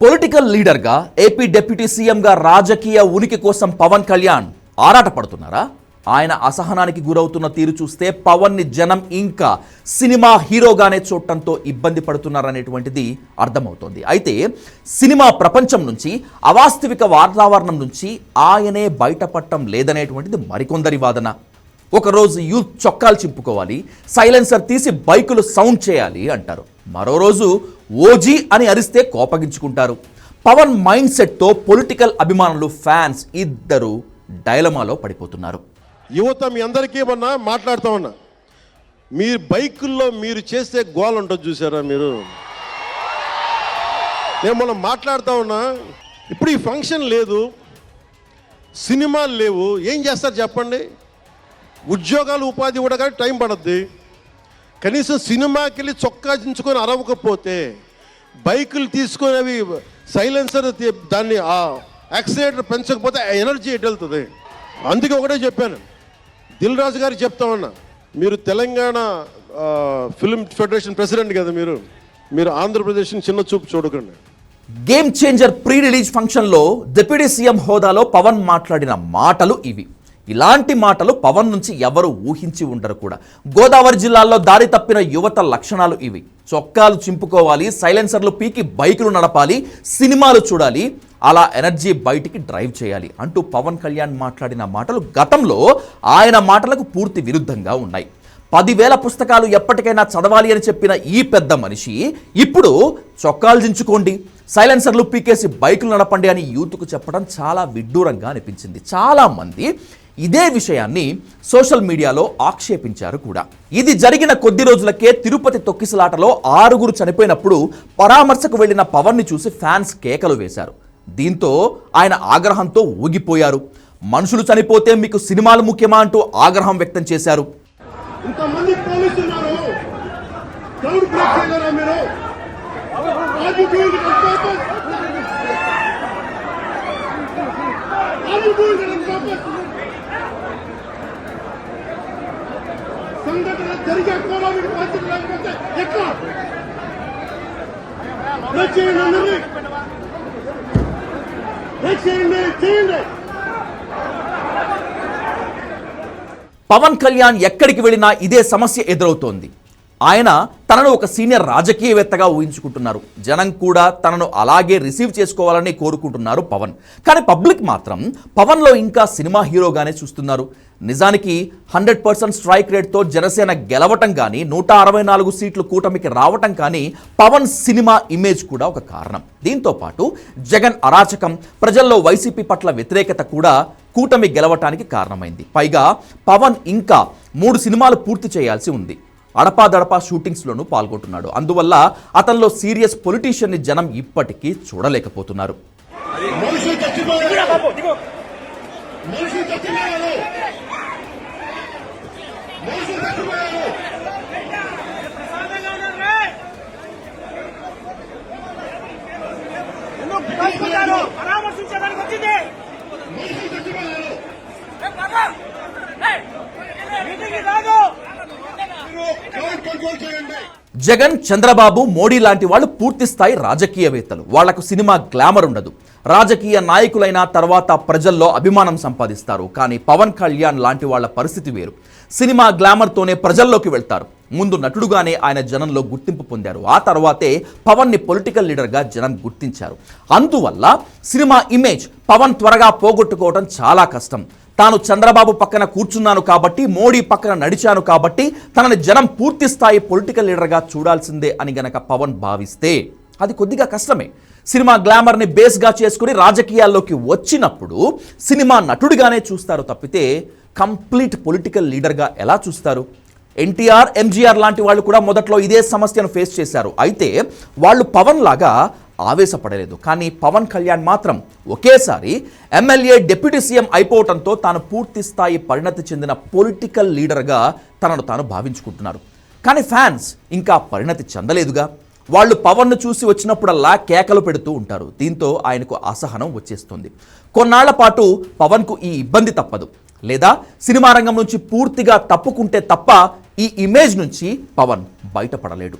Political లీడర్గా AP deputy సీఎంగా రాజకీయ ఉనికి కోసం పవన్ కళ్యాణ్ ఆరాటపడుతున్నారా? ఆయన అసహనానికి గురవుతున్న తీరు చూస్తే పవన్ని జనం ఇంకా సినిమా హీరోగానే చూడటంతో ఇబ్బంది పడుతున్నారనేటువంటిది అర్థమవుతోంది. అయితే సినిమా ప్రపంచం నుంచి, అవాస్తవిక వాతావరణం నుంచి ఆయనే బయటపడటం లేదనేటువంటిది మరికొందరి వాదన. ఒకరోజు యూత్ చొక్కాలు చింపుకోవాలి, సైలెన్సర్ తీసి బైకులు సౌండ్ చేయాలి అంటారు. మరో రోజు ఓజీ అని అరిస్తే కోపగించుకుంటారు. పవన్ మైండ్ సెట్తో పొలిటికల్ అభిమానులు, ఫ్యాన్స్ ఇద్దరు డైలమాలో పడిపోతున్నారు. యువత మీ అందరికీ మొన్న మాట్లాడుతూ ఉన్నా, మీరు బైకుల్లో మీరు చేసే గోల్ ఉంటుంది చూసారా? నేను మొన్న మాట్లాడుతూ ఉన్నా, ఇప్పుడు ఈ ఫంక్షన్ లేదు, సినిమాలు లేవు, ఏం చేస్తారు చెప్పండి? ఉద్యోగాలు ఉపాధి కూడా కానీ టైం పడుద్ది. కనీసం సినిమాకి వెళ్ళి చొక్కా దించుకొని అరవకపోతే, బైకులు తీసుకొని అవి సైలెన్సర్ దాన్ని యాక్సిలేటర్ పెంచకపోతే ఎనర్జీ ఎటు వెళ్తుంది? అందుకే ఒకటే చెప్పాను, దిల్ రాజు గారికి చెప్తా ఉన్నా, మీరు తెలంగాణ ఫిల్మ్ ఫెడరేషన్ ప్రెసిడెంట్ కదా, మీరు ఆంధ్రప్రదేశ్ని చిన్న చూపు చూడకండి. గేమ్ చేంజర్ ప్రీ రిలీజ్ ఫంక్షన్లో డిప్యూటీ సీఎం హోదాలో పవన్ మాట్లాడిన మాటలు ఇవి. ఇలాంటి మాటలు పవన్ నుంచి ఎవరు ఊహించి ఉండరు కూడా. గోదావరి జిల్లాలో దారి తప్పిన యువత లక్షణాలు ఇవి. చొక్కాలు చింపుకోవాలి, సైలెన్సర్లు పీకి బైకులు నడపాలి, సినిమాలు చూడాలి, అలా ఎనర్జీ బయటికి డ్రైవ్ చేయాలి అంటూ పవన్ కళ్యాణ్ మాట్లాడిన మాటలు గతంలో ఆయన మాటలకు పూర్తి విరుద్ధంగా ఉన్నాయి. 10,000 పుస్తకాలు ఎప్పటికైనా చదవాలి అని చెప్పిన ఈ పెద్ద మనిషి ఇప్పుడు చొక్కాలు దించుకోండి, సైలెన్సర్లు పీకేసి బైకులు నడపండి అని యూత్కు చెప్పడం చాలా విడ్డూరంగా అనిపించింది. చాలామంది ఇదే విషయాన్ని సోషల్ మీడియాలో ఆక్షేపించారు కూడా. ఇది జరిగిన కొద్ది రోజులకే తిరుపతి తొక్కిసలాటలో 6 చనిపోయినప్పుడు పరామర్శకు వెళ్లిన పవన్ని చూసి ఫ్యాన్స్ కేకలు వేశారు. దీంతో ఆయన ఆగ్రహంతో ఊగిపోయారు. మనుషులు చనిపోతే మీకు సినిమాలు ముఖ్యమా అంటూ ఆగ్రహం వ్యక్తం చేశారు. పవన్ కళ్యాణ్ ఎక్కడికి వెళ్ళినా ఇదే సమస్య ఎదురవుతోంది. ఆయన తనను ఒక సీనియర్ రాజకీయవేత్తగా ఊహించుకుంటున్నారు. జనం కూడా తనను అలాగే రిసీవ్ చేసుకోవాలని కోరుకుంటున్నారు పవన్. కానీ పబ్లిక్ మాత్రం పవన్లో ఇంకా సినిమా హీరోగానే చూస్తున్నారు. నిజానికి 100% స్ట్రైక్ రేట్తో జనసేన గెలవటం కానీ, 164 సీట్లు కూటమికి రావటం కానీ పవన్ సినిమా ఇమేజ్ కూడా ఒక కారణం. దీంతో పాటు జగన్ అరాచకం, ప్రజల్లో వైసీపీ పట్ల వ్యతిరేకత కూడా కూటమి గెలవటానికి కారణమైంది. పైగా పవన్ ఇంకా 3 సినిమాలు పూర్తి చేయాల్సి ఉంది. అడపాదడపా షూటింగ్స్లోనూ పాల్గొంటున్నాడు. అందువల్ల అతనిలో సీరియస్ పొలిటీషియన్ని జనం ఇప్పటికీ చూడలేకపోతున్నారు. జగన్, చంద్రబాబు, మోడీ లాంటి వాళ్ళు పూర్తి స్థాయి రాజకీయవేత్తలు. వాళ్లకు సినిమా గ్లామర్ ఉండదు. రాజకీయ నాయకులైన తర్వాత ప్రజల్లో అభిమానం సంపాదిస్తారు. కానీ పవన్ కళ్యాణ్ లాంటి వాళ్ళ పరిస్థితి వేరు. సినిమా గ్లామర్తోనే ప్రజల్లోకి వెళ్తారు. ముందు నటుడుగానే ఆయన జనంలో గుర్తింపు పొందారు. ఆ తర్వాతే పవన్ని పొలిటికల్ లీడర్గా జనం గుర్తించారు. అందువల్ల సినిమా ఇమేజ్ పవన్ త్వరగా పోగొట్టుకోవడం చాలా కష్టం. తాను చంద్రబాబు పక్కన కూర్చున్నాను కాబట్టి, మోడీ పక్కన నడిచాను కాబట్టి తనని జనం పూర్తి స్థాయి పొలిటికల్ లీడర్గా చూడాల్సిందే అని గనక పవన్ భావిస్తే అది కొద్దిగా కష్టమే. సినిమా గ్లామర్ని బేస్గా చేసుకుని రాజకీయాల్లోకి వచ్చినప్పుడు సినిమా నటుడిగానే చూస్తారు తప్పితే కంప్లీట్ పొలిటికల్ లీడర్గా ఎలా చూస్తారు? ఎన్టీఆర్, ఎంజీఆర్ లాంటి వాళ్ళు కూడా మొదట్లో ఇదే సమస్యను ఫేస్ చేశారు. అయితే వాళ్ళు పవన్ లాగా ఆవేశపడలేదు. కానీ పవన్ కళ్యాణ్ మాత్రం ఒకేసారి ఎమ్మెల్యే, డిప్యూటీ సీఎం అయిపోవడంతో తాను పూర్తి స్థాయి పరిణతి చెందిన పొలిటికల్ లీడర్గా తనను తాను భావించుకుంటున్నారు. కానీ ఫ్యాన్స్ ఇంకా పరిణతి చెందలేదుగా. వాళ్ళు పవన్ను చూసి వచ్చినప్పుడల్లా కేకలు పెడుతూ ఉంటారు. దీంతో ఆయనకు అసహనం వచ్చేస్తుంది. కొన్నాళ్ల పాటు పవన్కు ఈ ఇబ్బంది తప్పదు. లేదా సినిమా రంగం నుంచి పూర్తిగా తప్పుకుంటే తప్ప ఈ ఇమేజ్ నుంచి పవన్ బయటపడలేడు.